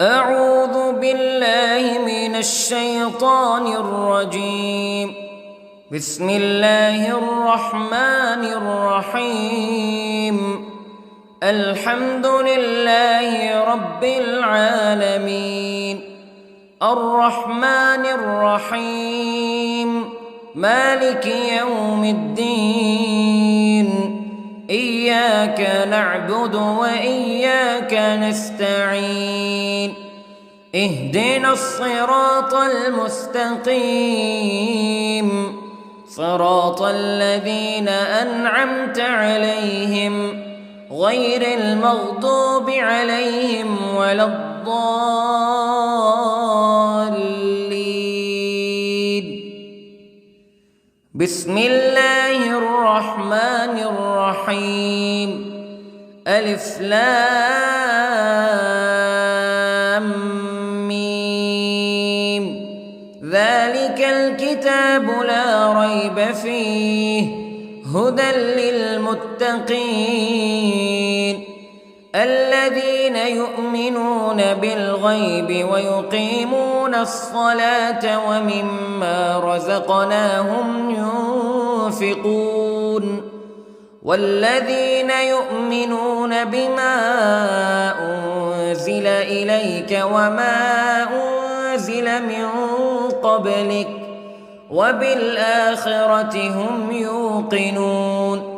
أعوذ بالله من الشيطان الرجيم. بسم الله الرحمن الرحيم. الحمد لله رب العالمين، الرحمن الرحيم، مالك يوم الدين. إياك نعبد وإياك نستعين. اهدنا الصراط المستقيم، صراط الذين أنعمت عليهم غير المغضوب عليهم ولا الضالين. بسم الله الرحمن الرحيم. ألف لام ميم. ذلك الكتاب لا ريب فيه هدى للمتقين الذين يؤمنون بالغيب ويقيمون الصلاة ومما رزقناهم ينفقون والذين يؤمنون بما أنزل إليك وما أنزل من قبلك وبالآخرة هم يوقنون.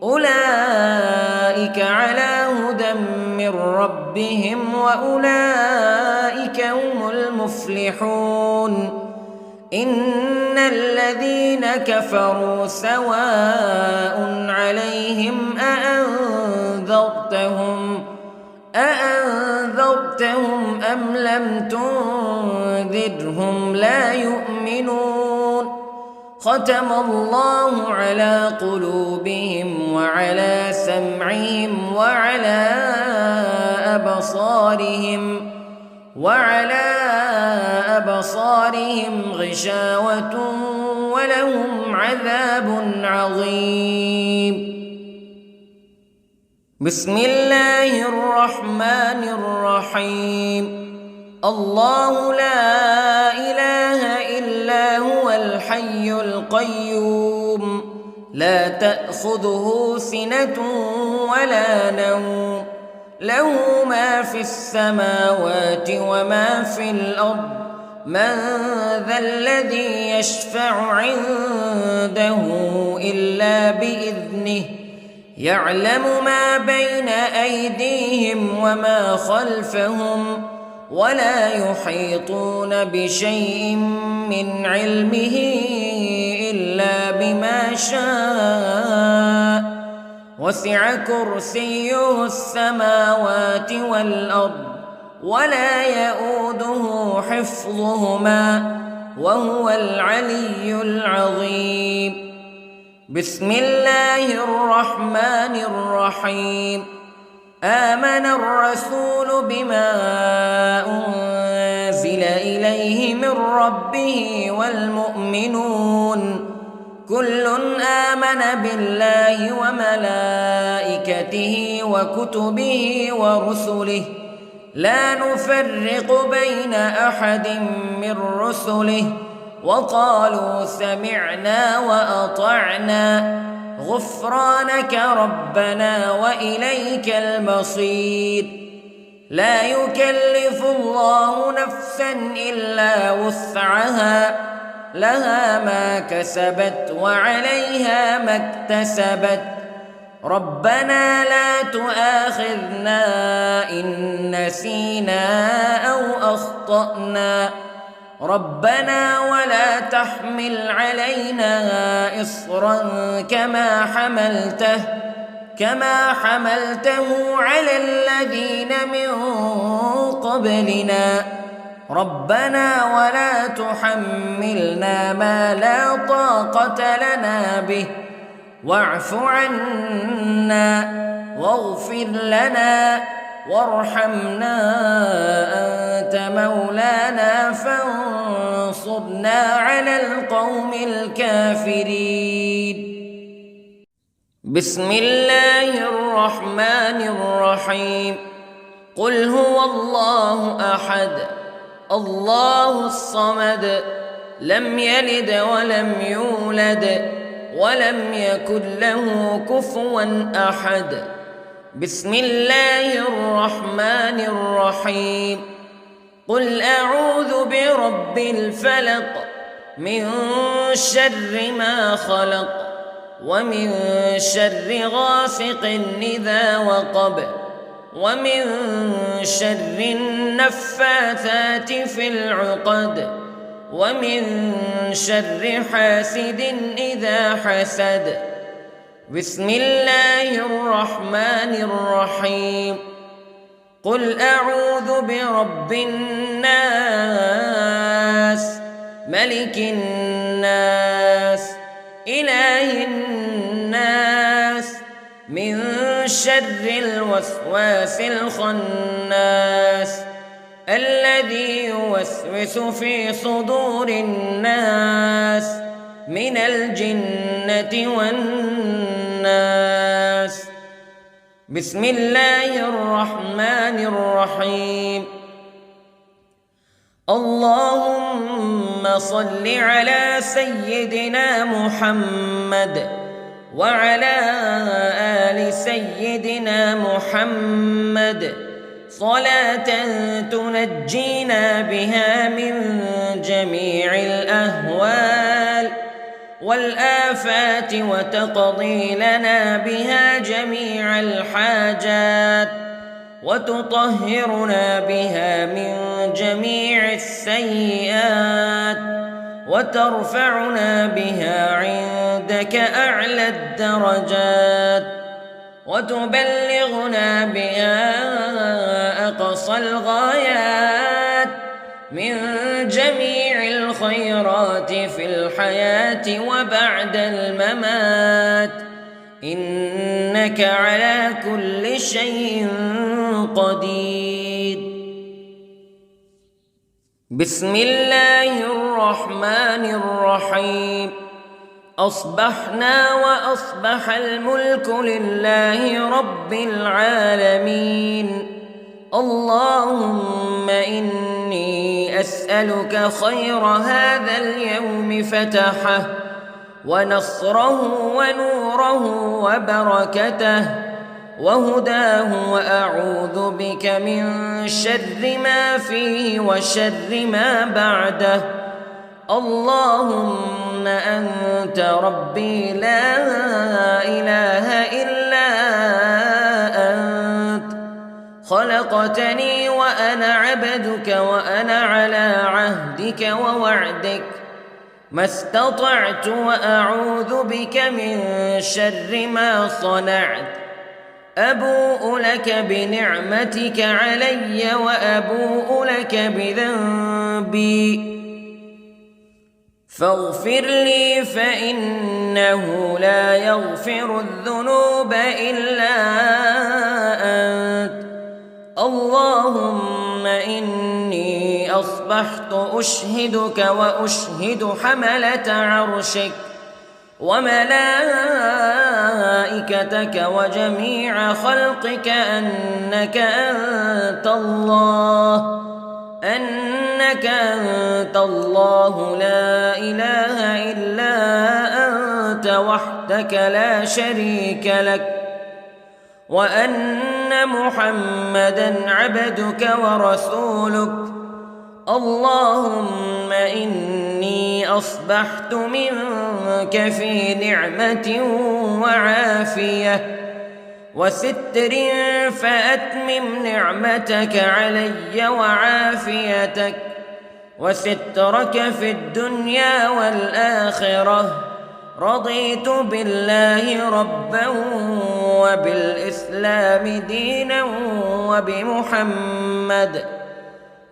أولئك على هدى من ربهم وأولئك هم المفلحون. إن الذين كفروا سواء عليهم أأنذرتهم أم لم تنذرهم لا يؤمنون. ختم الله على قلوبهم وعلى سمعهم وعلى أبصارهم غشاوة ولهم عذاب عظيم. بسم الله الرحمن الرحيم. الله لا إله إلا هو الحي القيوم لا تأخذه سنة ولا نوم له ما في السماوات وما في الأرض. من ذا الذي يشفع عنده إلا بإذنه يعلم ما بين أيديهم وما خلفهم ولا يحيطون بشيء من علمه إلا بما شاء. وسع كرسيه السماوات والأرض ولا يؤوده حفظهما وهو العلي العظيم. بسم الله الرحمن الرحيم. آمن الرسول بما أنزل إليه من ربه والمؤمنون كل آمن بالله وملائكته وكتبه ورسله لا نفرق بين أحد من رسله وقالوا سمعنا وأطعنا غفرانك ربنا وإليك المصير. لا يكلف الله نفسا إلا وسعها لها ما كسبت وعليها ما اكتسبت. ربنا لا تؤاخذنا إن نسينا أو أخطأنا ربنا ولا تحمل علينا إصرا كما حملته على الذين من قبلنا ربنا ولا تحملنا ما لا طاقة لنا به واعف عنا واغفر لنا وارحمنا أنت مولانا فانصرنا على القوم الكافرين. بسم الله الرحمن الرحيم. قل هو الله أحد الله الصمد لم يلد ولم يولد ولم يكن له كفوا أحد. بسم الله الرحمن الرحيم. قل أعوذ برب الفلق من شر ما خلق ومن شر غاسق إذا وقب ومن شر النفاثات في العقد ومن شر حاسد إذا حسد. بسم الله الرحمن الرحيم. قل أعوذ برب الناس ملك الناس إله الناس من شر الوسواس الخناس الذي يوسوس في صدور الناس من الجنة والناس. بسم الله الرحمن الرحيم. اللهم صل على سيدنا محمد وعلى آل سيدنا محمد صلاة تنجينا بها من جميع الأهوال والآفات وتقضي لنا بها جميع الحاجات وتطهرنا بها من جميع السيئات وترفعنا بها عندك أعلى الدرجات وتبلغنا بها أقصى الغايات من جميع الخيرات في الحياة وبعد الممات إنك على كل شيء قدير. بسم الله الرحمن الرحيم. أصبحنا وأصبح الملك لله رب العالمين. اللهم إني أسألك خير هذا اليوم فتحه ونصره ونوره وبركته وهداه وأعوذ بك من شر ما فيه وشر ما بعده. اللهم أنت ربي لا إله إلا أنت خلقتني وأنا عبدك وأنا على عهدك ووعدك ما استطعت وأعوذ بك من شر ما صنعت. أبوء لك بنعمتك علي وأبوء لك بذنبي فاغفر لي فإنه لا يغفر الذنوب إلا أنت. اللهم إني أصبحت أشهدك وأشهد حملة عرشك وملائكتك وجميع خلقك أنك أنت الله لا إله إلا أنت وحدك لا شريك لك وأن محمدًا عبدك ورسولك. اللهم إني أصبحت منك في نعمة وعافية وستر فأتمم نعمتك علي وعافيتك وسترك في الدنيا والآخرة. رضيت بالله ربا وبالإسلام دينا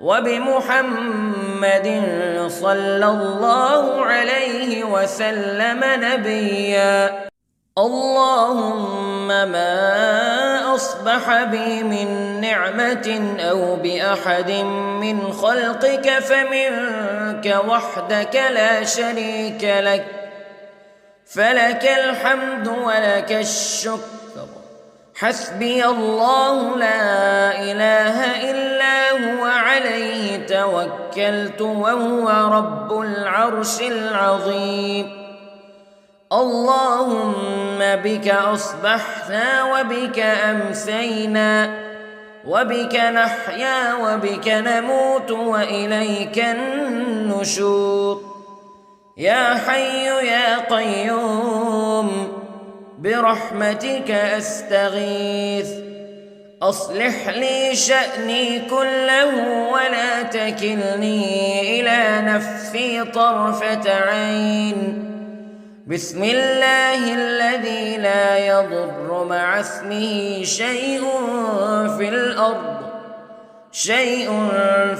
وبمحمد صلى الله عليه وسلم نبيا. اللهم ما أصبح بي من نعمة أو بأحد من خلقك فمنك وحدك لا شريك لك فلك الحمد ولك الشكر حسبي الله لا إله إلا هو عليه توكلت وهو رب العرش العظيم. اللهم بك أصبحنا وبك أمسينا وبك نحيا وبك نموت وإليك النشور. يا حي يا قيوم برحمتك أستغيث، أصلح لي شأني كله ولا تكلني إلى نفسي طرفة عين. بسم الله الذي لا يضر مع اسمه شيء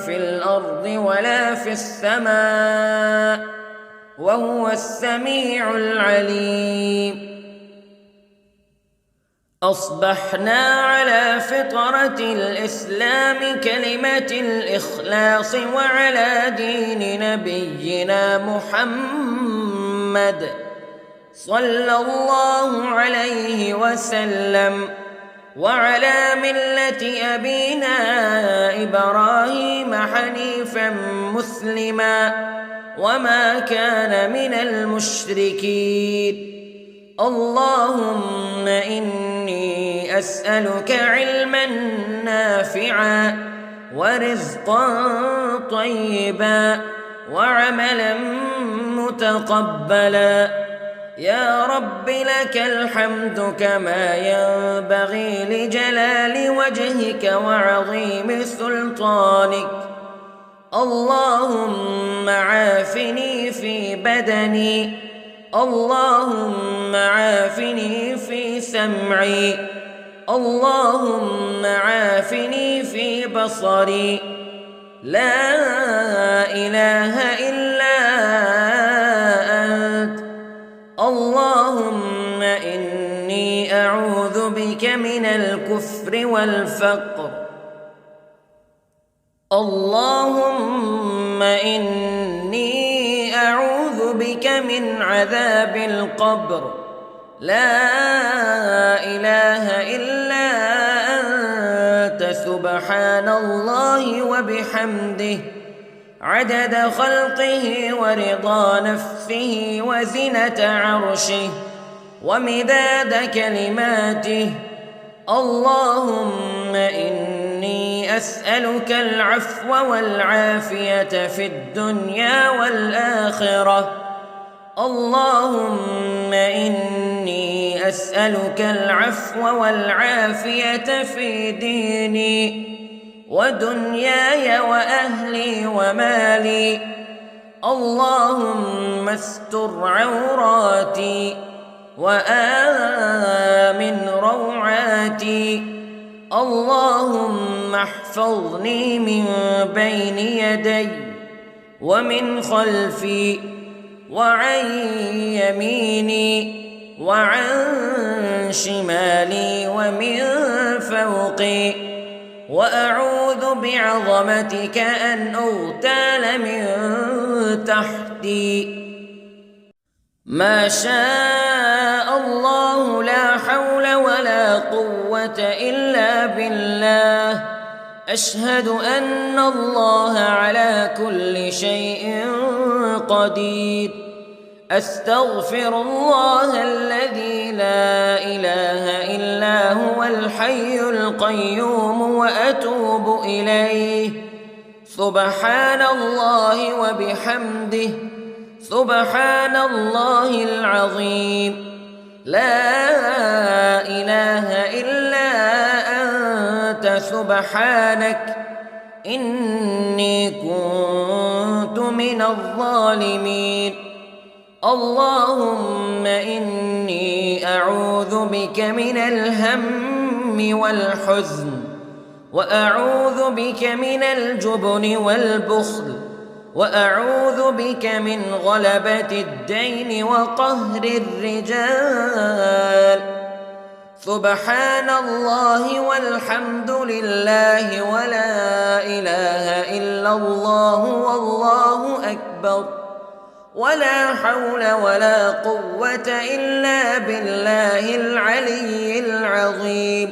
في الأرض ولا في السماء وهو السميع العليم. أصبحنا على فطرة الإسلام كلمة الإخلاص وعلى دين نبينا محمد صلى الله عليه وسلم وعلى ملة أبينا إبراهيم حنيفا مسلما وما كان من المشركين. اللهم إني أسألك علما نافعا ورزقا طيبا وعملا متقبلا. يا رب لك الحمد كما ينبغي لجلال وجهك وعظيم سلطانك. اللهم عافني في بدني، اللهم عافني في سمعي، اللهم عافني في بصري. لا إله إلا أنت. اللهم إني أعوذ بك من الكفر والفقر. اللهم إني أعوذ بك من عذاب القبر. لا إله إلا أنت سبحان الله وبحمده عدد خلقه ورضا نفسه وزنة عرشه ومداد كلماته. اللهم إني أسألك العفو والعافية في الدنيا والآخرة. اللهم إني أسألك العفو والعافية في ديني ودنياي وأهلي ومالي. اللهم استر عوراتي وآمن روعاتي. اللهم احفظني من بين يدي ومن خلفي وعن يميني وعن شمالي ومن فوقي، وأعوذ بعظمتك أن أغتال من تحتي. ما شاء الله لا حول ولا قوة إلا بالله. أشهد أن الله على كل شيء قدير. أستغفر الله الذي لا إله إلا هو الحي القيوم وأتوب إليه. سبحان الله وبحمده سبحان الله العظيم. لا إله إلا أنت سبحانك إني كنت من الظالمين. اللهم إني أعوذ بك من الهم والحزن، وأعوذ بك من الجبن والبخل، وأعوذ بك من غلبة الدين وقهر الرجال. سبحان الله والحمد لله ولا إله إلا الله والله أكبر. ولا حول ولا قوة إلا بالله العلي العظيم.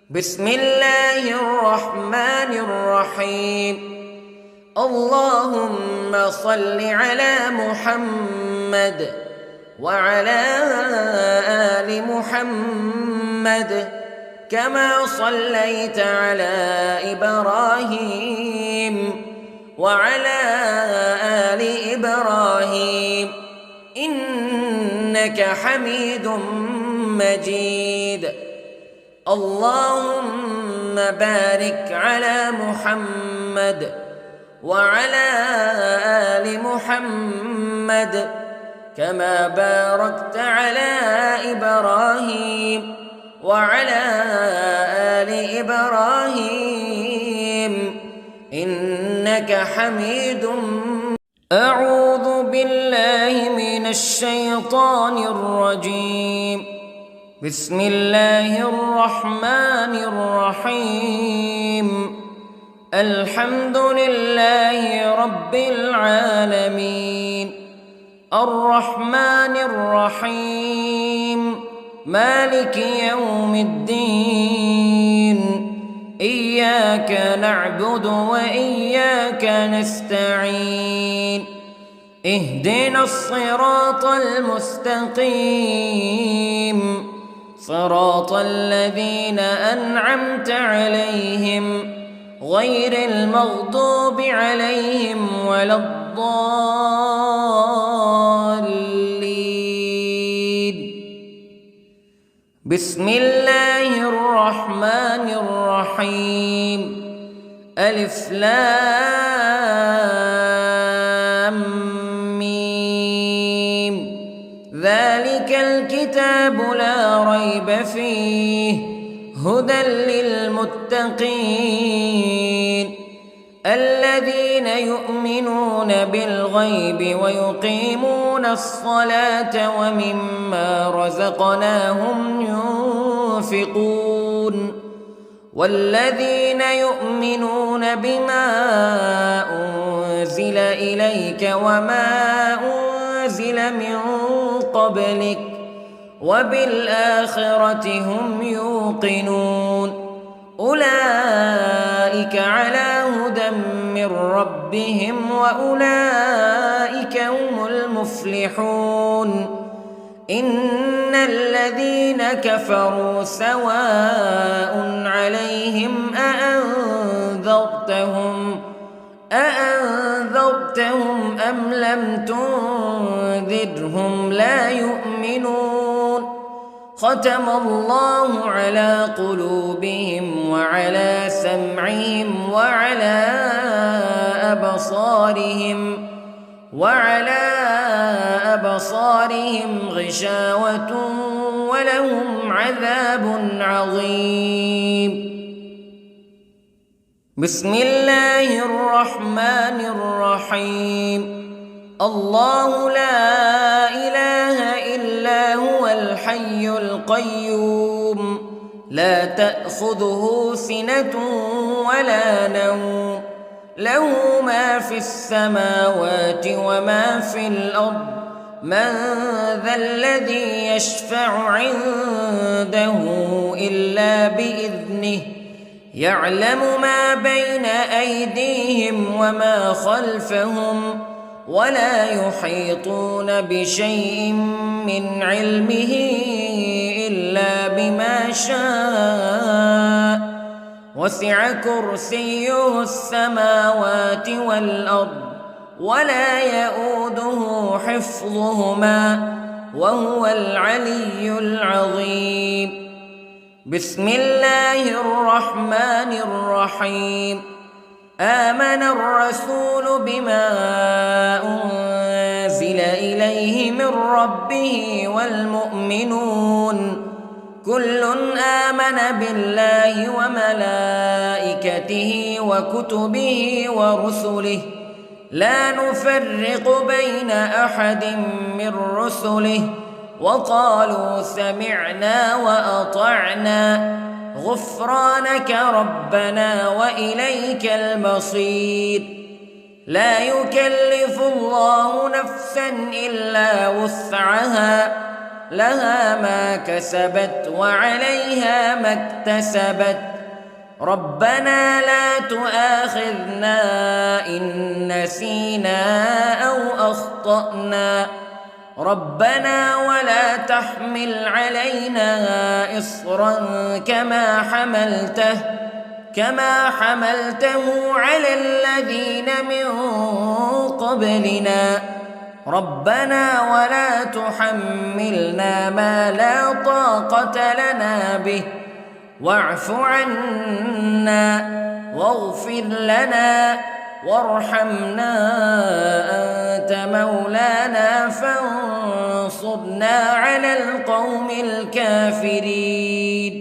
بسم الله الرحمن الرحيم. اللهم صل على محمد وعلى آل محمد كما صليت على إبراهيم وعلى آل إبراهيم إنك حميد مجيد. اللهم بارك على محمد وعلى آل محمد كما باركت على إبراهيم وعلى آل إبراهيم إنك حميد مجيد. أعوذ بالله من الشيطان الرجيم. بسم الله الرحمن الرحيم. الحمد لله رب العالمين الرحمن الرحيم مالك يوم الدين إياك نعبد وإياك نستعين اهدنا الصراط المستقيم صراط الذين أنعمت عليهم غير المغضوب عليهم ولا الضالين. بسم الله الرحمن الرحيم. ألف لام ميم ذلك الكتاب لا ريب فيه هدى للمتقين الذين يؤمنون بالغيب ويقيمون الصلاة ومما رزقناهم ينفقون والذين يؤمنون بما أنزل إليك وما أنزل من قبلك وبالآخرة هم يوقنون أولئك على هدى من ربهم وأولئك هم المفلحون. إن الذين كفروا سواء عليهم أأنذرتهم أم لم تنذرهم لا يؤمنون. ختم الله على قلوبهم وعلى سمعهم وعلى أبصارهم غشاوة ولهم عذاب عظيم. بسم الله الرحمن الرحيم. الله لا إله إلا هو الحي القيوم لا تأخذه سنة ولا نوم له ما في السماوات وما في الأرض من ذا الذي يشفع عنده إلا بإذنه يعلم ما بين أيديهم وما خلفهم ولا يحيطون بشيء من علمه إلا بما شاء وسع كرسيه السماوات والأرض ولا يؤوده حفظهما وهو العلي العظيم. بسم الله الرحمن الرحيم. آمن الرسول بما أنزل إليه من ربه والمؤمنون كل آمن بالله وملائكته وكتبه ورسله لا نفرق بين أحد من رسله وقالوا سمعنا وأطعنا غفرانك ربنا وإليك المصير. لا يكلف الله نفسا إلا وسعها لها ما كسبت وعليها ما اكتسبت ربنا لا تؤاخذنا إن نسينا أو أخطأنا ربنا ولا تحمل علينا إصرا كما حملته على الذين من قبلنا ربنا ولا تحملنا ما لا طاقة لنا به واعف عنا واغفر لنا وارحمنا أنت مولانا فانصرنا على القوم الكافرين.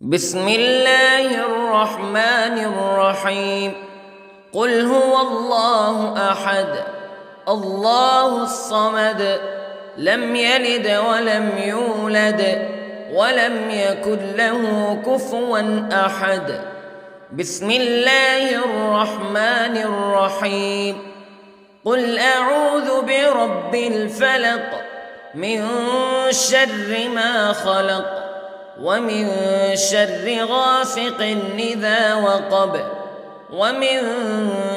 بسم الله الرحمن الرحيم. قل هو الله أحد الله الصمد لم يلد ولم يولد ولم يكن له كفوا أحد. بسم الله الرحمن الرحيم. قل أعوذ برب الفلق من شر ما خلق ومن شر غاسق إذا وقب ومن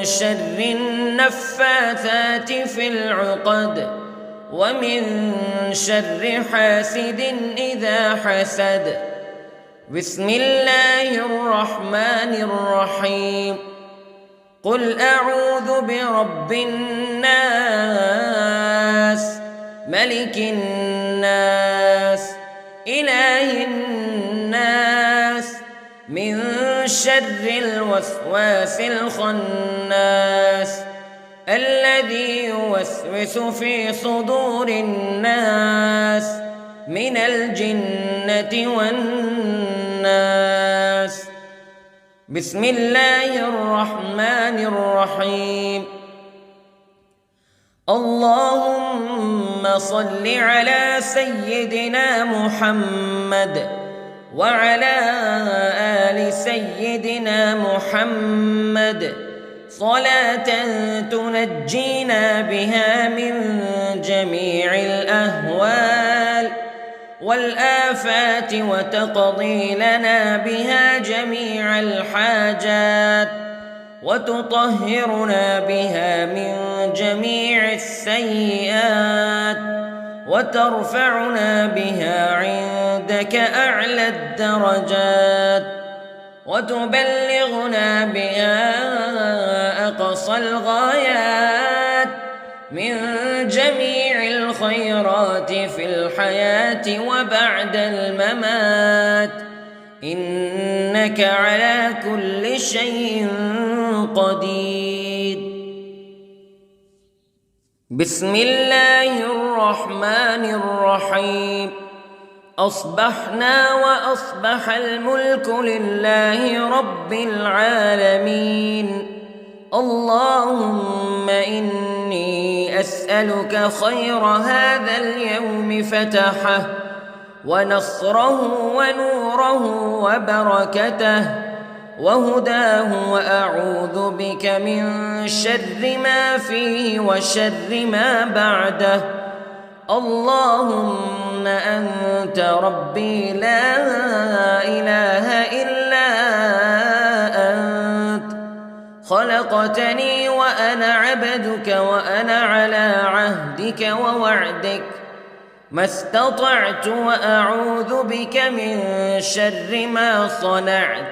شر النفاثات في العقد ومن شر حاسد إذا حسد. بسم الله الرحمن الرحيم. قل أعوذ برب الناس ملك الناس إله الناس من شر الوسواس الخناس الذي يوسوس في صدور الناس من الجنة والناس. بسم الله الرحمن الرحيم. اللهم صل على سيدنا محمد وعلى آل سيدنا محمد صلاة تنجينا بها من جميع الأهوال والآفات وتقضي لنا بها جميع الحاجات وتطهرنا بها من جميع السيئات وترفعنا بها عندك أعلى الدرجات وتبلغنا بها أقصى الغايات من جميع الخيرات في الحياة وبعد الممات إنك على كل شيء قدير. بسم الله الرحمن الرحيم. أصبحنا وأصبح الملك لله رب العالمين. اللهم إني أسألك خير هذا اليوم فتحه ونصره ونوره وبركته وهداه وأعوذ بك من شر ما فيه وشر ما بعده. اللهم أنت ربي لا إله إلا أنت خلقتني وأنا عبدك وأنا على عهدك ووعدك ما استطعت وأعوذ بك من شر ما صنعت.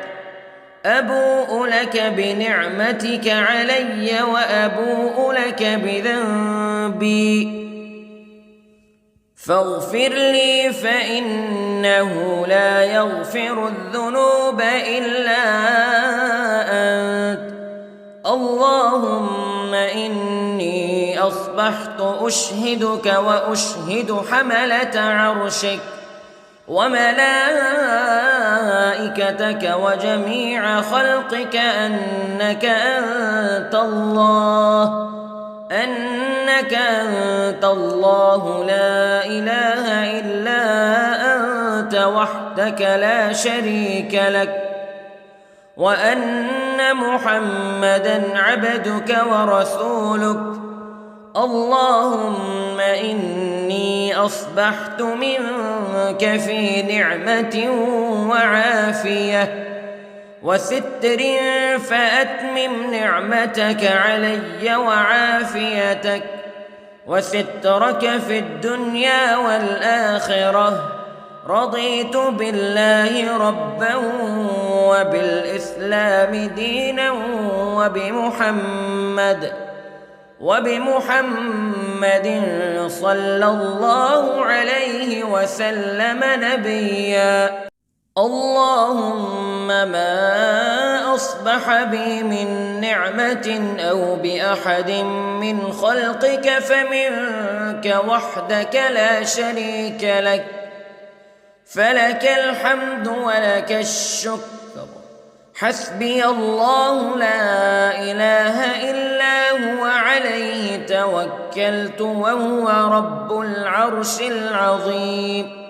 أبوء لك بنعمتك علي وأبوء لك بذنبي فاغفر لي فإنه لا يغفر الذنوب إلا أنت. اللهم إني أصبحت أشهدك وأشهد حملة عرشك وملائكتك وجميع خلقك أنك أنت الله لا إله إلا أنت وحدك لا شريك لك وأن أن محمدًا عبدك ورسولك. اللهم إني أصبحت منك في نعمة وعافية وستر، فأتمم نعمتك علي وعافيتك وسترك في الدنيا والآخرة. رضيت بالله ربا وبالإسلام دينا وبمحمد صلى الله عليه وسلم نبيا. اللهم ما أصبح بي من نعمة أو بأحد من خلقك فمنك وحدك لا شريك لك، فلك الحمد ولك الشكر. حسبي الله لا إله إلا هو، عليه توكلت وهو رب العرش العظيم.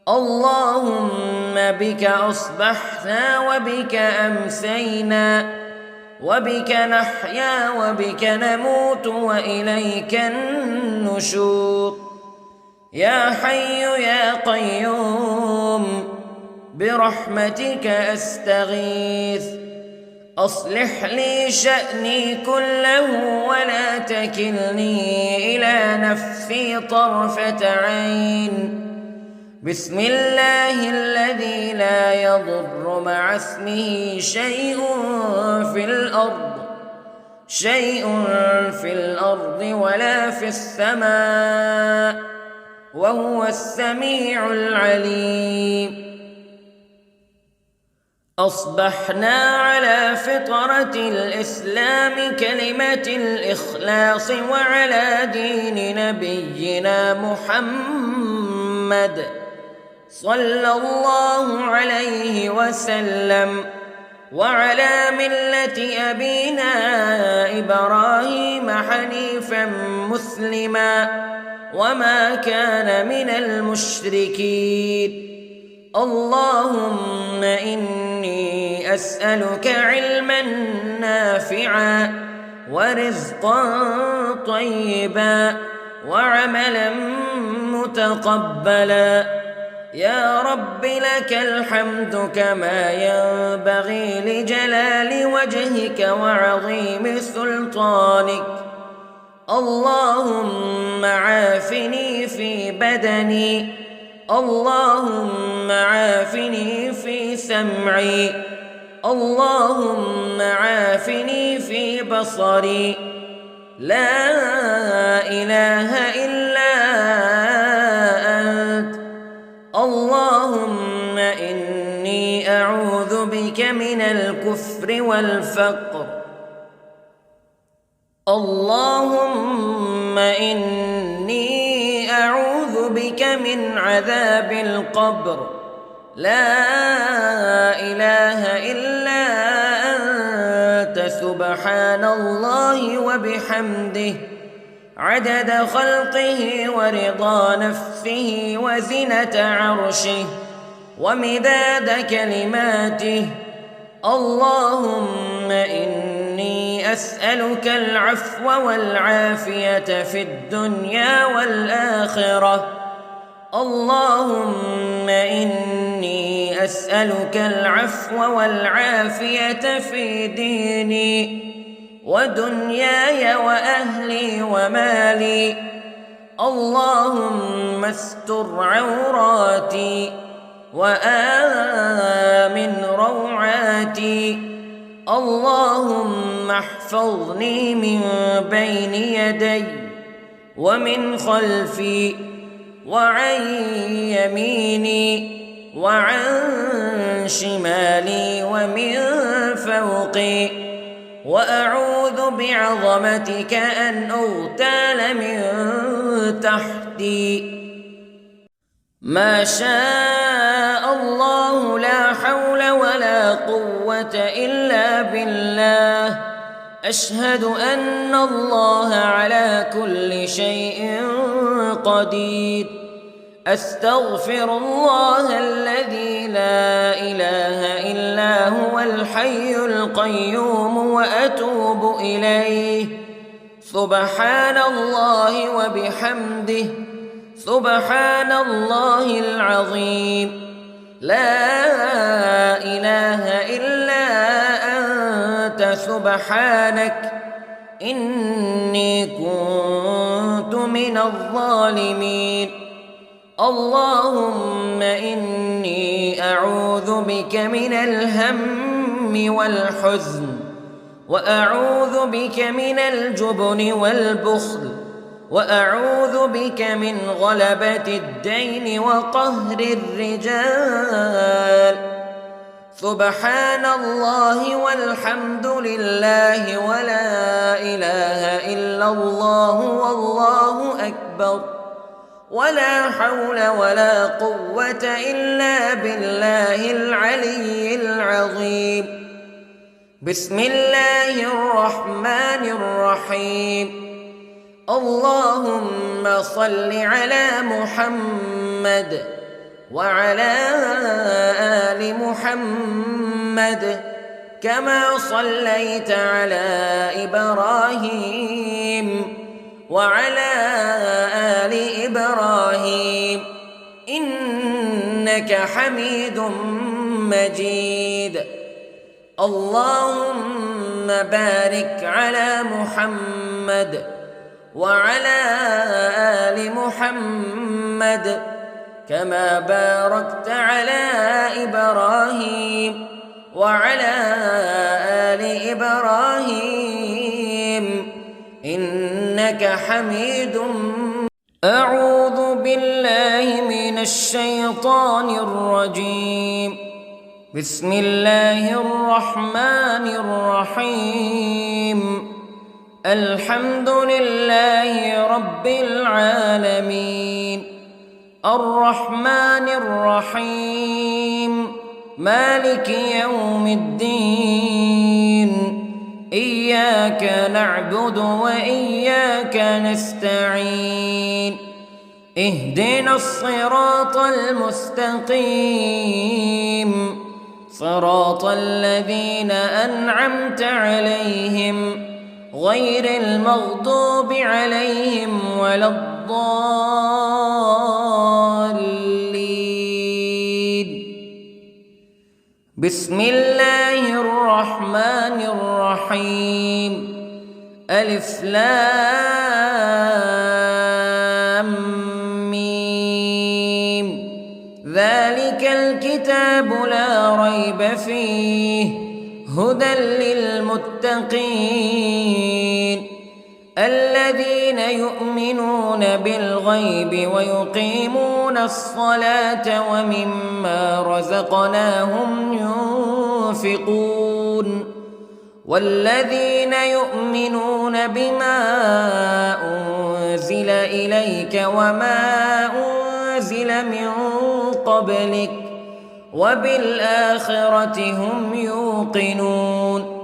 اللهم بك أصبحنا وبك أمسينا وبك نحيا وبك نموت وإليك النشور. يا حي يا قيوم برحمتك أستغيث، أصلح لي شأني كله ولا تكلني إلى نفسي طرفة عين. بسم الله الذي لا يضر مع اسمه شيء في الأرض ولا في السماء، وهو السميع العليم. أصبحنا على فطرة الإسلام كلمة الإخلاص وعلى دين نبينا محمد صلى الله عليه وسلم، وعلى ملة أبينا إبراهيم حنيفا مسلما وما كان من المشركين. اللهم إني أسألك علما نافعا ورزقا طيبا وعملا متقبلا. يا رب لك الحمد كما ينبغي لجلال وجهك وعظيم سلطانك. اللهم عافني في بدني، اللهم عافني في سمعي، اللهم عافني في بصري. لا إله إلا أنت. اللهم إني أعوذ بك من الكفر والفقر. اللهم إني أعوذ بك من عذاب القبر. لا إله إلا أنت، سبحان الله وبحمده، عدد خلقه ورضا نفسه وزنة عرشه ومداد كلماته. اللهم إني أسألك العفو والعافية في الدنيا والآخرة. اللهم إني أسألك العفو والعافية في ديني ودنياي وأهلي ومالي. اللهم استر عوراتي وآمن روعاتي. اللهم احفظني من بين يدي ومن خلفي وعن يميني وعن شمالي ومن فوقي، وأعوذ بعظمتك أن أغتال من تحتي. ما شاء الله لا حول ولا قوة إلا بالله. أشهد أن الله على كل شيء قدير. أستغفر الله الذي لا إله إلا هو الحي القيوم وأتوب إليه. سبحان الله وبحمده، سبحان الله العظيم. لا إله إلا أنت سبحانك إني كنت من الظالمين. اللهم إني أعوذ بك من الهم والحزن، وأعوذ بك من الجبن والبخل، وأعوذ بك من غلبة الدين وقهر الرجال. سبحان الله والحمد لله ولا إله إلا الله والله أكبر، ولا حول ولا قوة إلا بالله العلي العظيم. بسم الله الرحمن الرحيم. اللهم صل على محمد وعلى آل محمد كما صليت على إبراهيم وعلى آل إبراهيم إنك حميد مجيد. اللهم بارك على محمد وعلى آل محمد كما باركت على إبراهيم وعلى آل إبراهيم إنك حميد مجيد. أعوذ بالله من الشيطان الرجيم. بسم الله الرحمن الرحيم. الحمد لله رب العالمين، الرحمن الرحيم، مالك يوم الدين. إياك نعبد وإياك نستعين. اهدنا الصراط المستقيم، صراط الذين أنعمت عليهم غير المغضوب عليهم ولا الضالين. بسم الله الرحمن الرحيم. ألف لام ميم. ذلك الكتاب لا ريب فيه هدى للمتقين الذين يؤمنون بالغيب ويقيمون الصلاة ومما رزقناهم ينفقون والذين يؤمنون بما أنزل إليك وما أنزل من قبلك وبالآخرة هم يوقنون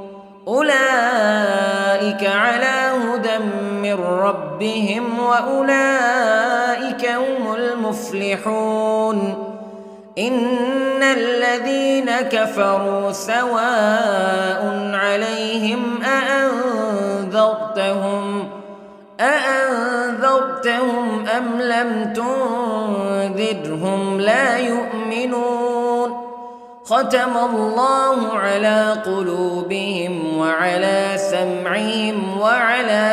أولئك على هدى من ربهم وأولئك هم المفلحون. إن الذين كفروا سواء عليهم أأنذرتهم أم لم تنذرهم لا يؤمنون. ختم الله على قلوبهم وعلى سمعهم وعلى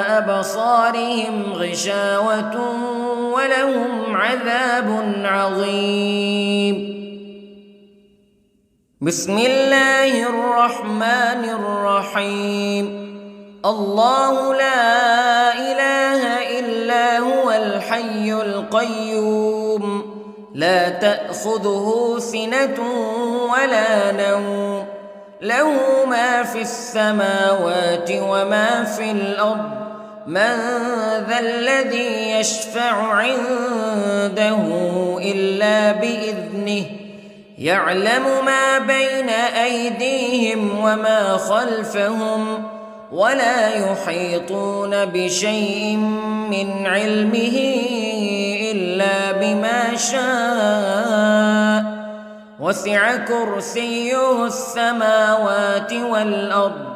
أبصارهم غشاوة ولهم عذاب عظيم. بسم الله الرحمن الرحيم. الله لا إله إلا هو الحي القيوم لا تأخذه سنة ولا نوم له ما في السماوات وما في الأرض من ذا الذي يشفع عنده إلا بإذنه يعلم ما بين أيديهم وما خلفهم ولا يحيطون بشيء من علمه إلا بما شاء وسع كرسيه السماوات والأرض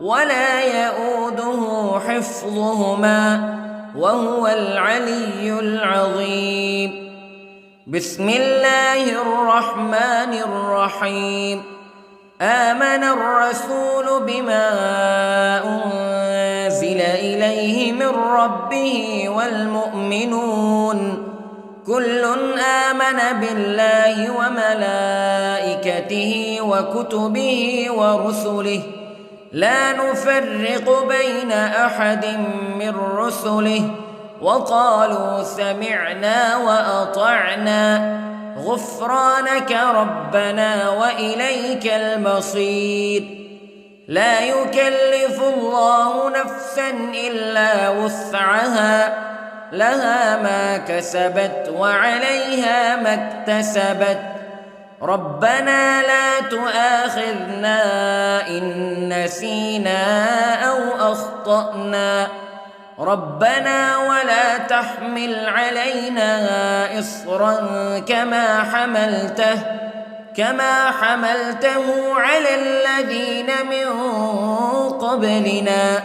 ولا يئوده حفظهما وهو العلي العظيم. بسم الله الرحمن الرحيم. آمن الرسول بما أنزل إليه من ربه والمؤمنون كل آمن بالله وملائكته وكتبه ورسله لا نفرق بين أحد من رسله وقالوا سمعنا وأطعنا غفرانك ربنا وإليك المصير. لا يكلف الله نفسا إلا وسعها لها ما كسبت وعليها ما اكتسبت ربنا لا تؤاخذنا إن نسينا أو أخطأنا ربنا ولا تحمل علينا إصرا كما حملته على الذين من قبلنا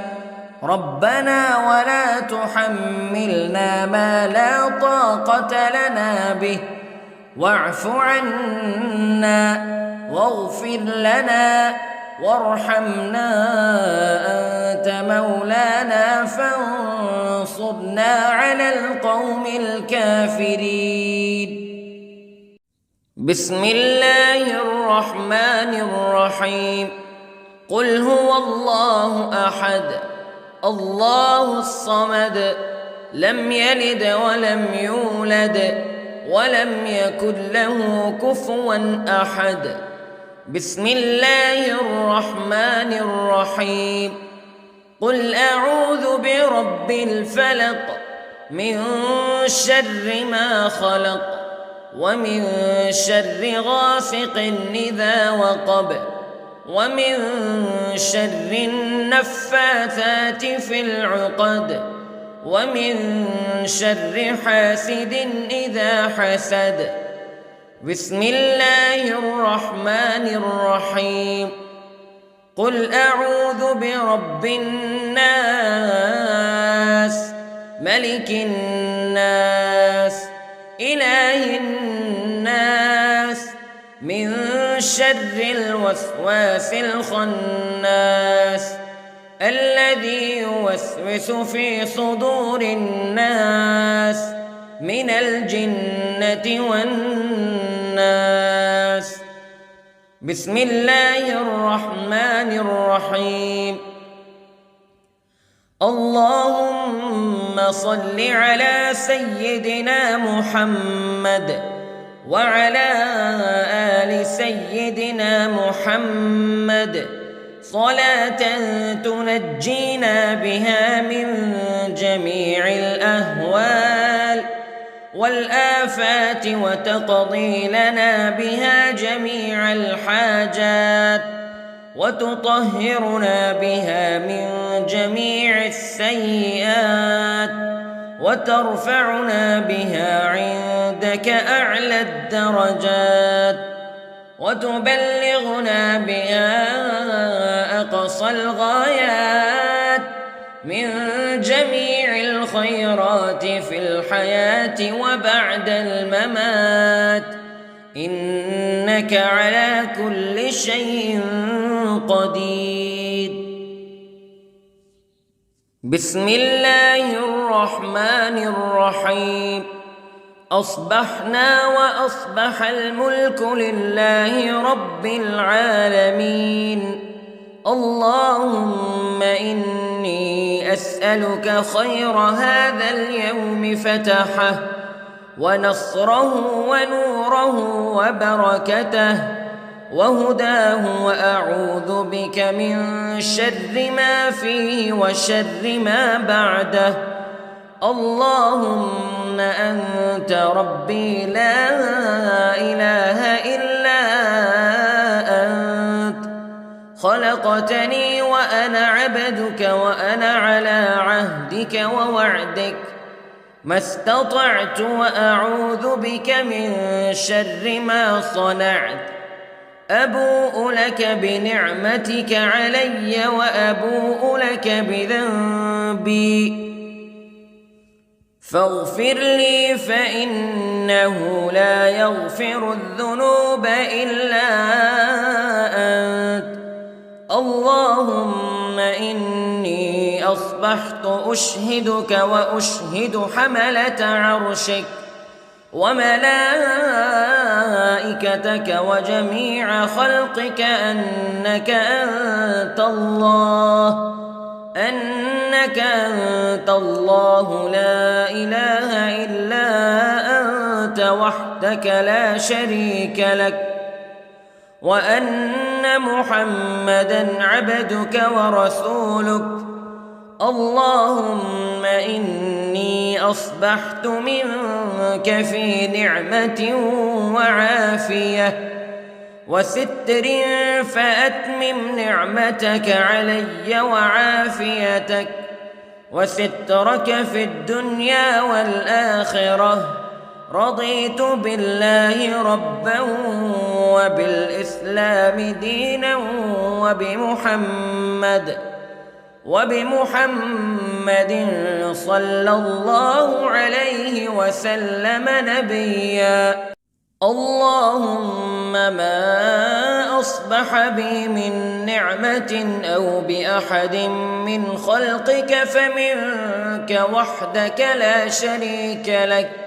ربنا ولا تحملنا ما لا طاقة لنا به واعف عنا واغفر لنا وارحمنا أنت مولانا فانصرنا على القوم الكافرين. بسم الله الرحمن الرحيم. قل هو الله أحد الله الصمد لم يلد ولم يولد ولم يكن له كفوا أحد. بسم الله الرحمن الرحيم. قل أعوذ برب الفلق من شر ما خلق ومن شر غاسق إذا وقب ومن شر النفاثات في العقد ومن شر حاسد إذا حسد. بسم الله الرحمن الرحيم. قل أعوذ برب الناس ملك الناس إله الناس من شر الوسواس الخناس الذي يوسوس في صدور الناس من الجنة والناس. بسم الله الرحمن الرحيم. اللهم صل على سيدنا محمد وعلى آل سيدنا محمد صلاة تنجينا بها من جميع الأهوال والآفات وتقضي لنا بها جميع الحاجات وتطهرنا بها من جميع السيئات وترفعنا بها عندك أعلى الدرجات وتبلغنا بها أقصى الغايات من جميع الخيرات في الحياة وبعد الممات إنك على كل شيء قدير. بسم الله الرحمن الرحيم. أصبحنا وأصبح الملك لله رب العالمين. اللهم إني أسألك خير هذا اليوم فتحه ونصره ونوره وبركته وهداه وأعوذ بك من شر ما فيه وشر ما بعده. اللهم أنت ربي لا إله إلا أنت خلقتني وأنا عبدك وأنا على عهدك ووعدك ما استطعت وأعوذ بك من شر ما صنعت أبوء لك بنعمتك علي وأبوء لك بذنبي فاغفر لي فإنه لا يغفر الذنوب إلا أنت اللهم إني أصبحت أشهدك وأشهد حملة عرشك وملائكتك وجميع خلقك أنك أنت الله لا إله إلا أنت وحدك لا شريك لك وأن محمدًا عبدك ورسولك اللهم إني أصبحت منك في نعمة وعافية وستر فأتمم نعمتك علي وعافيتك وسترك في الدنيا والآخرة رضيت بالله ربا وبالإسلام دينا وبمحمد صلى الله عليه وسلم نبيا اللهم ما أصبح بي من نعمة أو بأحد من خلقك فمنك وحدك لا شريك لك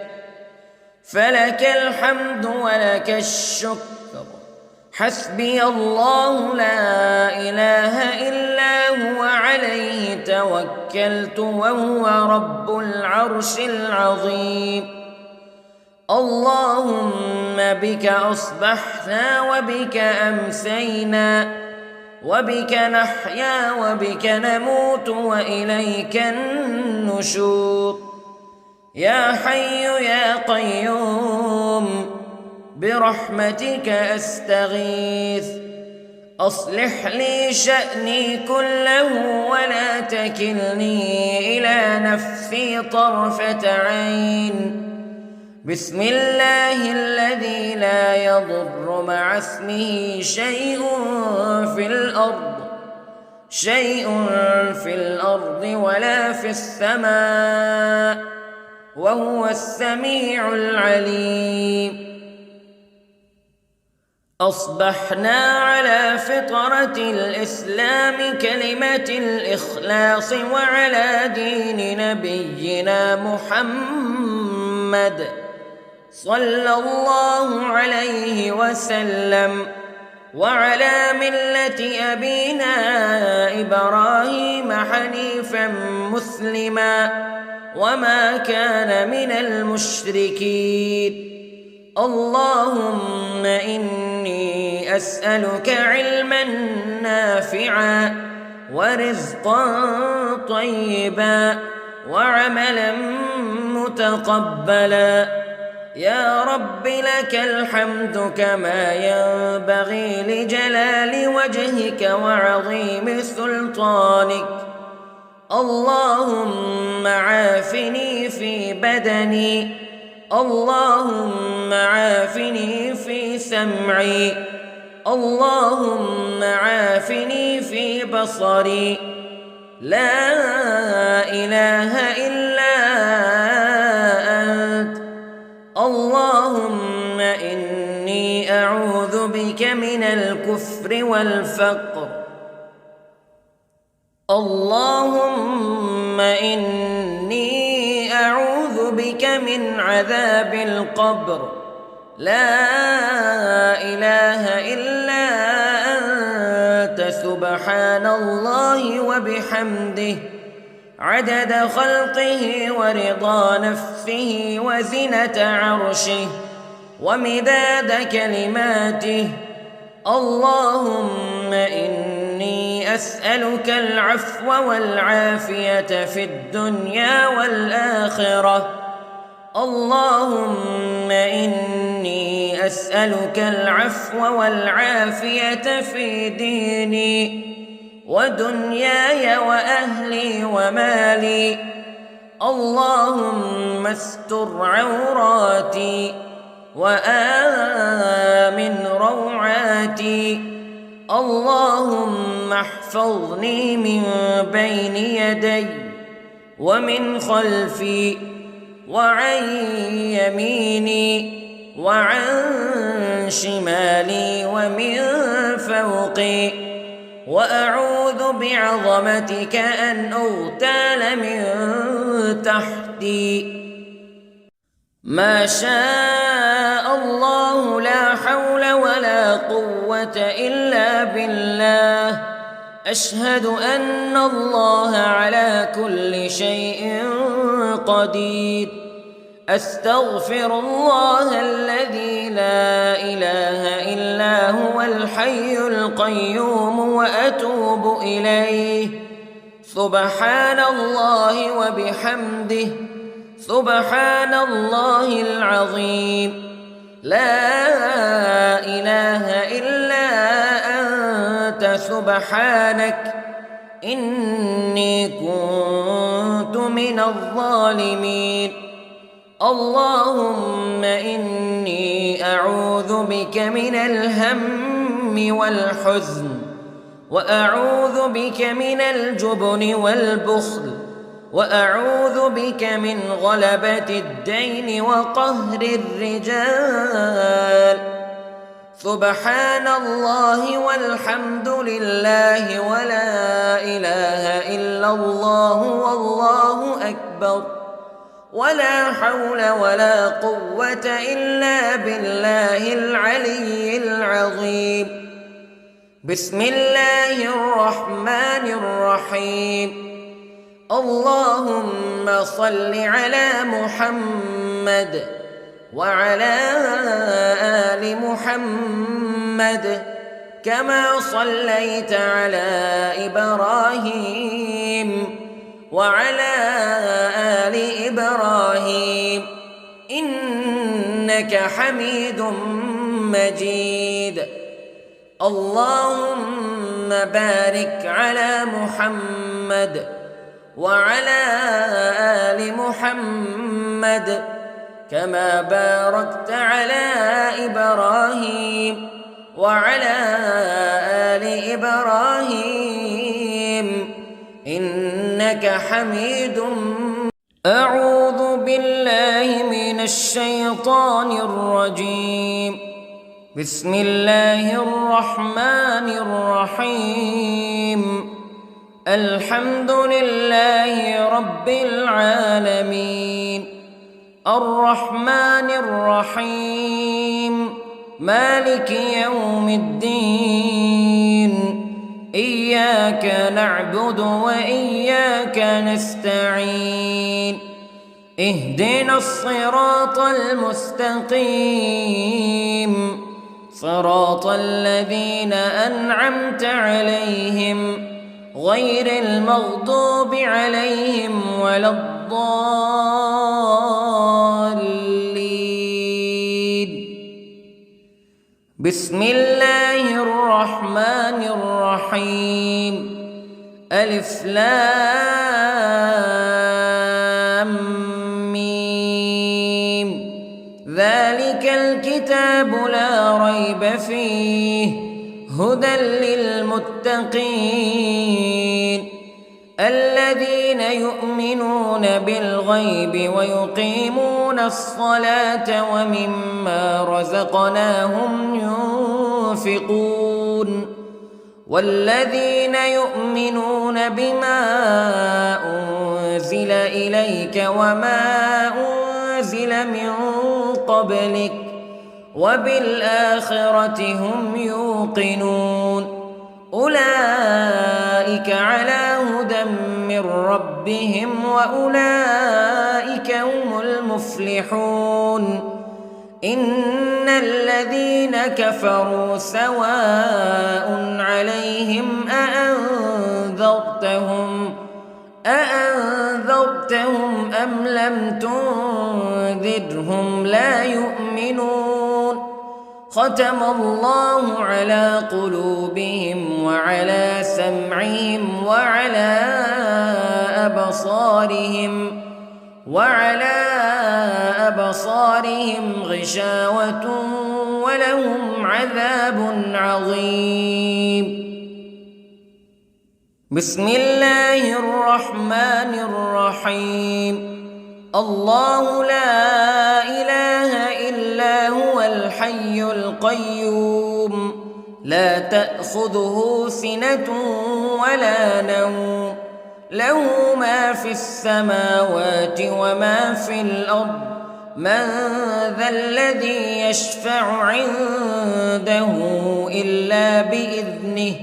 فلك الحمد ولك الشكر حسبي الله لا إله إلا هو عليه توكلت وهو رب العرش العظيم اللهم بك أصبحنا وبك أمسينا وبك نحيا وبك نموت وإليك النشور يا حي يا قيوم برحمتك أستغيث أصلح لي شأني كله ولا تكلني إلى نفسي طرفة عين بسم الله الذي لا يضر مع اسمه شيء في الأرض ولا في السماء وهو السميع العليم أصبحنا على فطرة الإسلام كلمة الإخلاص وعلى دين نبينا محمد صلى الله عليه وسلم وعلى ملة أبينا إبراهيم حنيفا مسلما وما كان من المشركين اللهم إني أسألك علما نافعا ورزقا طيبا وعملا متقبلا يا رب لك الحمد كما ينبغي لجلال وجهك وعظيم سلطانك اللهم عافني في بدني اللهم عافني في سمعي اللهم عافني في بصري لا إله إلا أنت اللهم إني أعوذ بك من الكفر والفقر اللهم إني أعوذ بك من عذاب القبر لا إله إلا أنت سبحان الله وبحمده عدد خلقه ورضا نفسه وزنة عرشه ومداد كلماته اللهم إني أسألك العفو والعافية في الدنيا والآخرة اللهم إني أسألك العفو والعافية في ديني ودنياي وأهلي ومالي. اللهم استر عوراتي وآمن روعاتي. اللهم احفظني من بين يدي ومن خلفي وعن يميني وعن شمالي ومن فوقي، وأعوذ بعظمتك أن أغتال من تحتي. ما شاء الله لا حول ولا قوة إلا بالله. أشهد أن الله على كل شيء قدير. أستغفر الله الذي لا إله إلا هو الحي القيوم وأتوب إليه. سبحان الله وبحمده، سبحان الله العظيم. لا إله إلا أنت سبحانك إني كنت من الظالمين. اللهم إني أعوذ بك من الهم والحزن، وأعوذ بك من الجبن والبخل، وأعوذ بك من غلبة الدين وقهر الرجال. سبحان الله والحمد لله ولا إله إلا الله والله أكبر، ولا حول ولا قوة إلا بالله العلي العظيم. بسم الله الرحمن الرحيم. اللهم صل على محمد وعلى آل محمد كما صليت على إبراهيم وعلى آل إبراهيم إنك حميد مجيد. اللهم بارك على محمد وعلى آل محمد كما باركت على إبراهيم وعلى آل إبراهيم إنك حميد. أعوذ بالله من الشيطان الرجيم. بسم الله الرحمن الرحيم. الحمد لله رب العالمين، الرحمن الرحيم، مالك يوم الدين. إياك نعبد وإياك نستعين. اهدنا الصراط المستقيم، صراط الذين أنعمت عليهم غير المغضوب عليهم ولا الضالين. بسم الله الرحمن الرحيم. ألف لام ميم. ذلك الكتاب لا ريب فيه هدى للمتقين الذين يؤمنون بالغيب ويقيمون الصلاة ومما رزقناهم ينفقون والذين يؤمنون بما أنزل إليك وما أنزل من قبلك وبالآخرة هم يوقنون أولئك على هدى من ربهم وأولئك هم المفلحون إن الذين كفروا سواء عليهم أأنذرتهم أم لم تنذرهم لا يؤمنون ختم الله على قلوبهم وعلى سمعهم وعلى أبصارهم غشاوة ولهم عذاب عظيم. بسم الله الرحمن الرحيم. الله لا إله إلا هو الحي القيوم لا تأخذه سنة ولا نوم له ما في السماوات وما في الأرض من ذا الذي يشفع عنده إلا بإذنه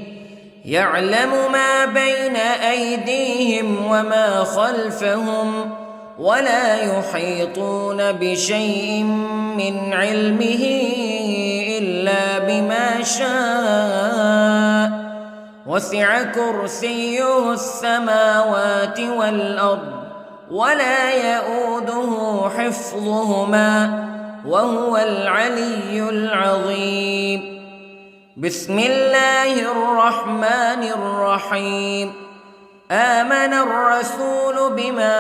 يعلم ما بين أيديهم وما خلفهم ولا يحيطون بشيء من علمه إلا بما شاء وسع كرسيه السماوات والأرض ولا يؤوده حفظهما وهو العلي العظيم. بسم الله الرحمن الرحيم. آمن الرسول بما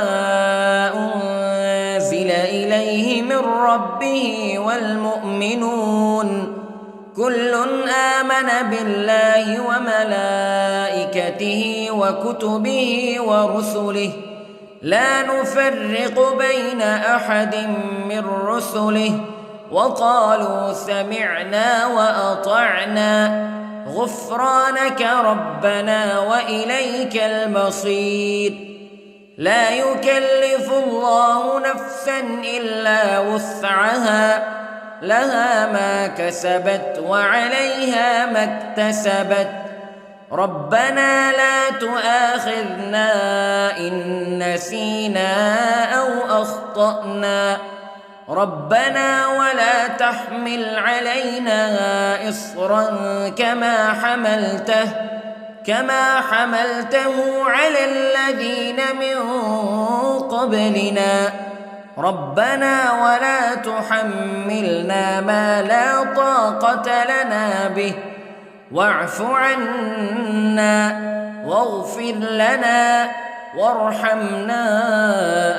أنزل إليه من ربه والمؤمنون كل آمن بالله وملائكته وكتبه ورسله لا نفرق بين أحد من رسله وقالوا سمعنا وأطعنا غفرانك ربنا وإليك المصير. لا يكلف الله نفسا إلا وسعها لها ما كسبت وعليها ما اكتسبت ربنا لا تؤاخذنا إن نسينا أو أخطأنا ربنا ولا تحمل علينا إصرا كما حملته على الذين من قبلنا ربنا ولا تحملنا ما لا طاقة لنا به واعف عنا واغفر لنا وارحمنا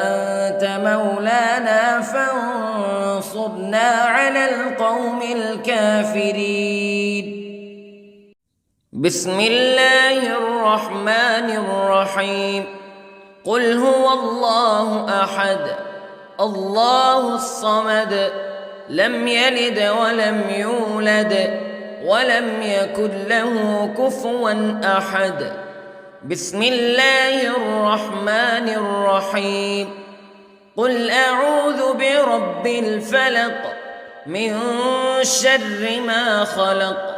أنت مولانا فانصرنا على القوم الكافرين. بسم الله الرحمن الرحيم. قل هو الله أحد الله الصمد لم يلد ولم يولد ولم يكن له كفوا أحد. بسم الله الرحمن الرحيم. قل أعوذ برب الفلق من شر ما خلق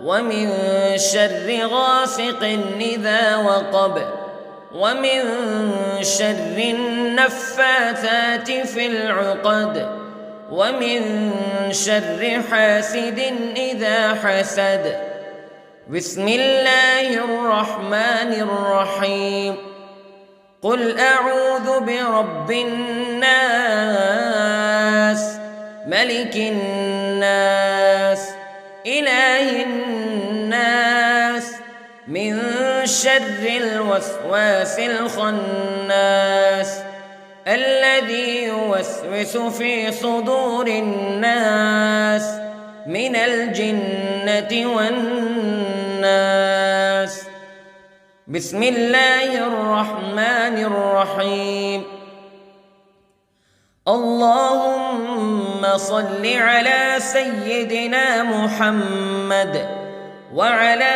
ومن شر غاسق إذا وقب ومن شر النفاثات في العقد ومن شر حاسد إذا حسد. بسم الله الرحمن الرحيم. قل أعوذ برب الناس ملك الناس إله الناس من شر الوسواس الخناس الذي يوسوس في صدور الناس من الجنة والناس. بسم الله الرحمن الرحيم. اللهم صل على سيدنا محمد وعلى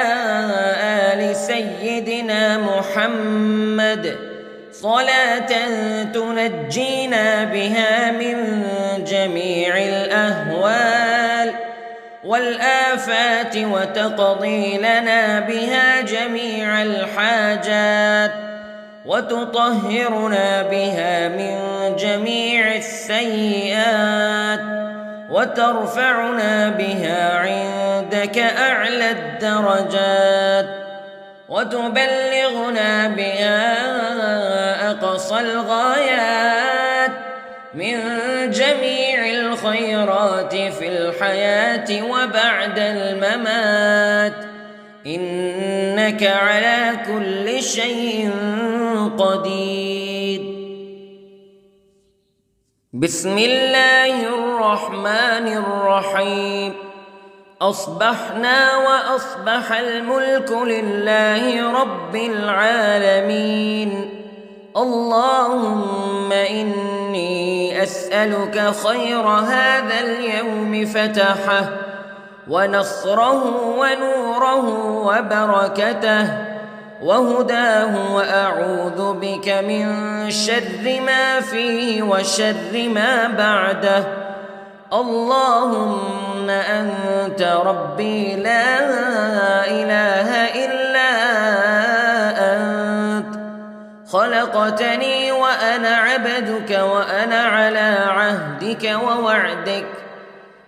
آل سيدنا محمد صلاة تنجينا بها من جميع الأهوال والآفات وتقضي لنا بها جميع الحاجات وتطهرنا بها من جميع السيئات وترفعنا بها عندك أعلى الدرجات. وتبلغنا بها أقصى الغايات من جميع الخيرات في الحياة وبعد الممات، إنك على كل شيء قدير. بسم الله الرحمن الرحيم. أصبحنا وأصبح الملك لله رب العالمين. اللهم إني أسألك خير هذا اليوم فتحه ونصره ونوره وبركته وهداه، وأعوذ بك من شر ما فيه وشر ما بعده. اللهم أنت ربي لا إله إلا أنت، خلقتني وأنا عبدك وأنا على عهدك ووعدك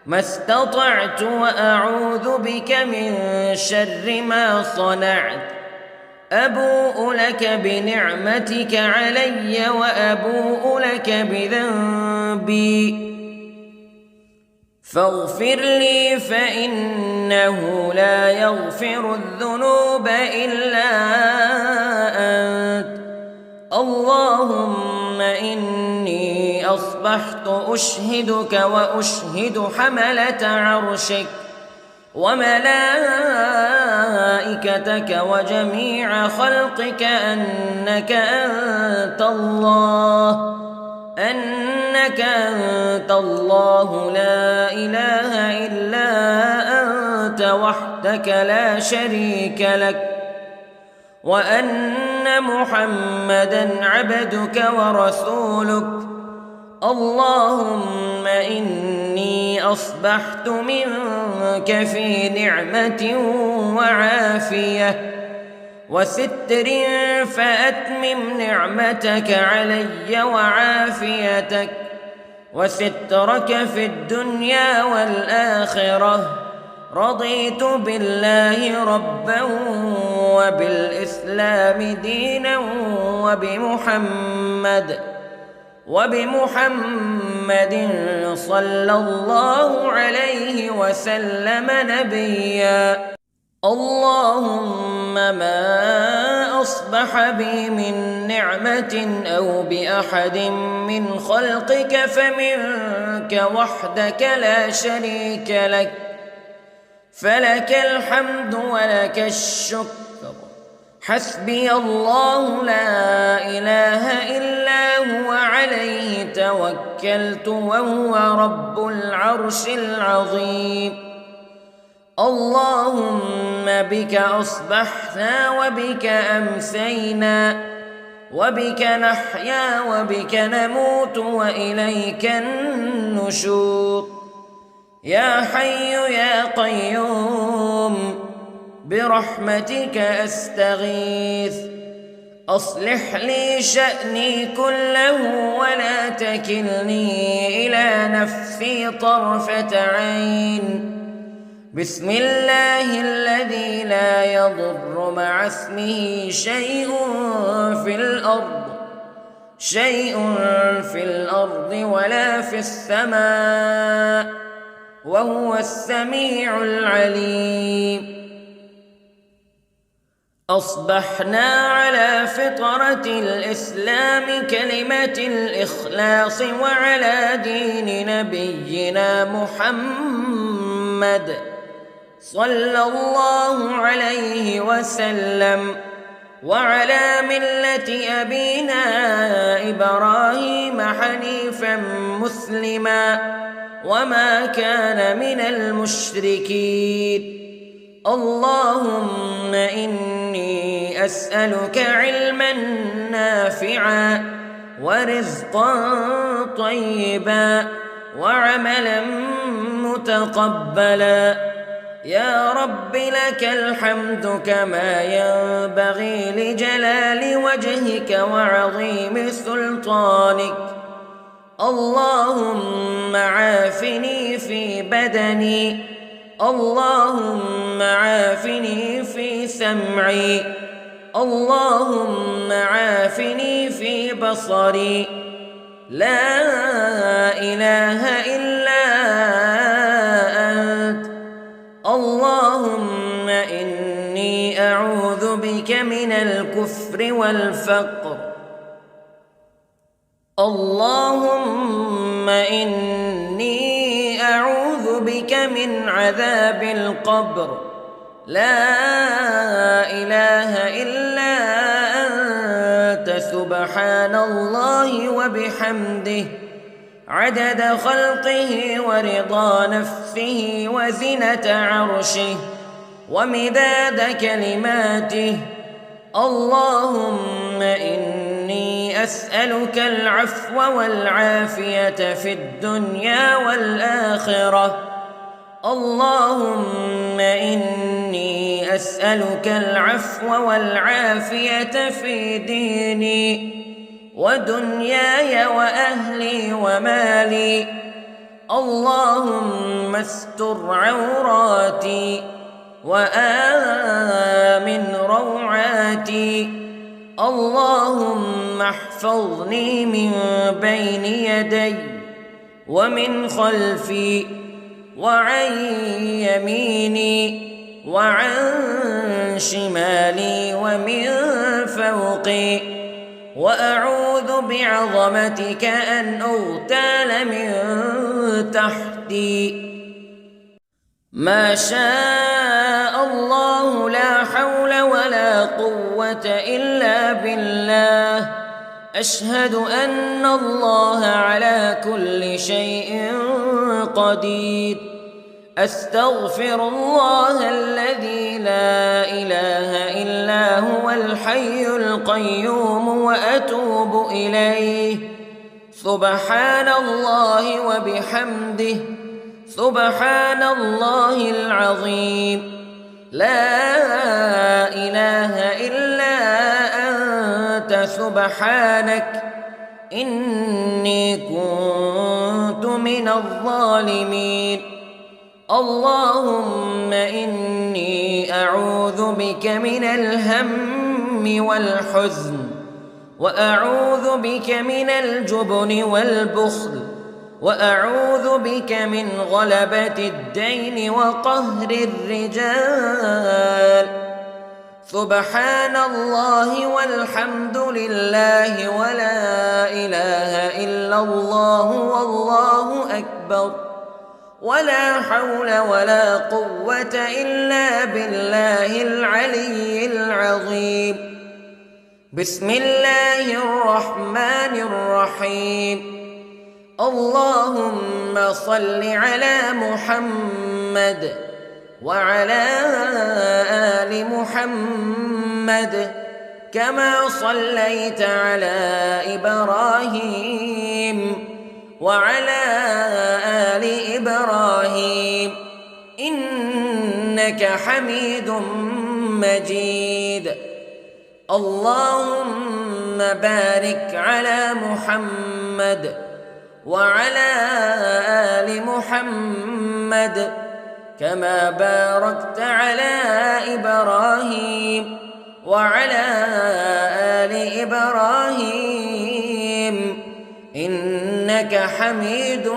ما استطعت، وأعوذ بك من شر ما صنعت. أبوء لك بنعمتك علي وأبوء لك بذنبي، فاغفر لي فإنه لا يغفر الذنوب إلا أنت. اللهم إني أصبحت أشهدك وأشهد حملة عرشك وملائكتك وجميع خلقك أنك أنت الله لا إله إلا أنت وحدك لا شريك لك، وأن محمدًا عبدك ورسولك. اللهم إني أصبحت منك في نعمة وعافية وستر، فأتمم نعمتك علي وعافيتك وسترك في الدنيا والآخرة. رضيت بالله ربا وبالإسلام دينا وبمحمد صلى الله عليه وسلم نبيا. اللهم ما أصبح بي من نعمة أو بأحد من خلقك فمنك وحدك لا شريك لك، فلك الحمد ولك الشكر. حسبي الله لا إله إلا هو عليه توكلت وهو رب العرش العظيم. اللهم بك أصبحنا وبك أمسينا وبك نحيا وبك نموت وإليك النشور. يا حي يا قيوم برحمتك أستغيث، أصلح لي شأني كله ولا تكلني إلى نفسي طرفة عين. بسم الله الذي لا يضر مع اسمه شيء في الأرض ولا في السماء، وهو السميع العليم. أصبحنا على فطرة الإسلام كلمة الإخلاص وعلى دين نبينا محمد صلى الله عليه وسلم، وعلى ملة أبينا إبراهيم حنيفا مسلما وما كان من المشركين. اللهم إني أسألك علما نافعا ورزقا طيبا وعملا متقبلا. يا رب لك الحمد كما ينبغي لجلال وجهك وعظيم سلطانك. اللهم عافني في بدني، اللهم عافني في سمعي، اللهم عافني في بصري. لا إله إلا أنت. اللهم إني أعوذ بك من الكفر والفقر. اللهم إني أعوذ بك من عذاب القبر. لا إله إلا أنت سبحان الله وبحمده عدد خلقه ورضا نفسه وزنة عرشه ومداد كلماته. اللهم إني أسألك العفو والعافية في الدنيا والآخرة. اللهم إني أسألك العفو والعافية في ديني ودنياي وأهلي ومالي. اللهم استر عوراتي وآمن روعاتي. اللهم احفظني من بين يدي ومن خلفي وعن يميني وعن شمالي ومن فوقي. وأعوذ بعظمتك أن أغتال من تحتي. ما شاء الله لا حول ولا قوة إلا بالله. أشهد أن الله على كل شيء قدير. أستغفر الله الذي لا إله إلا هو الحي القيوم وأتوب إليه. سبحان الله وبحمده سبحان الله العظيم. لا إله إلا أنت سبحانك إني كنت من الظالمين. اللهم إني أعوذ بك من الهم والحزن وأعوذ بك من الجبن والبخل وأعوذ بك من غلبة الدين وقهر الرجال. سبحان الله والحمد لله ولا إله إلا الله والله أكبر ولا حول ولا قوة إلا بالله العلي العظيم. بسم الله الرحمن الرحيم. اللهم صل على محمد وعلى آل محمد كما صليت على إبراهيم وعلى آل إبراهيم إنك حميد مجيد. اللهم بارك على محمد وعلى آل محمد كما باركت على إبراهيم وعلى آل إبراهيم إنك حميد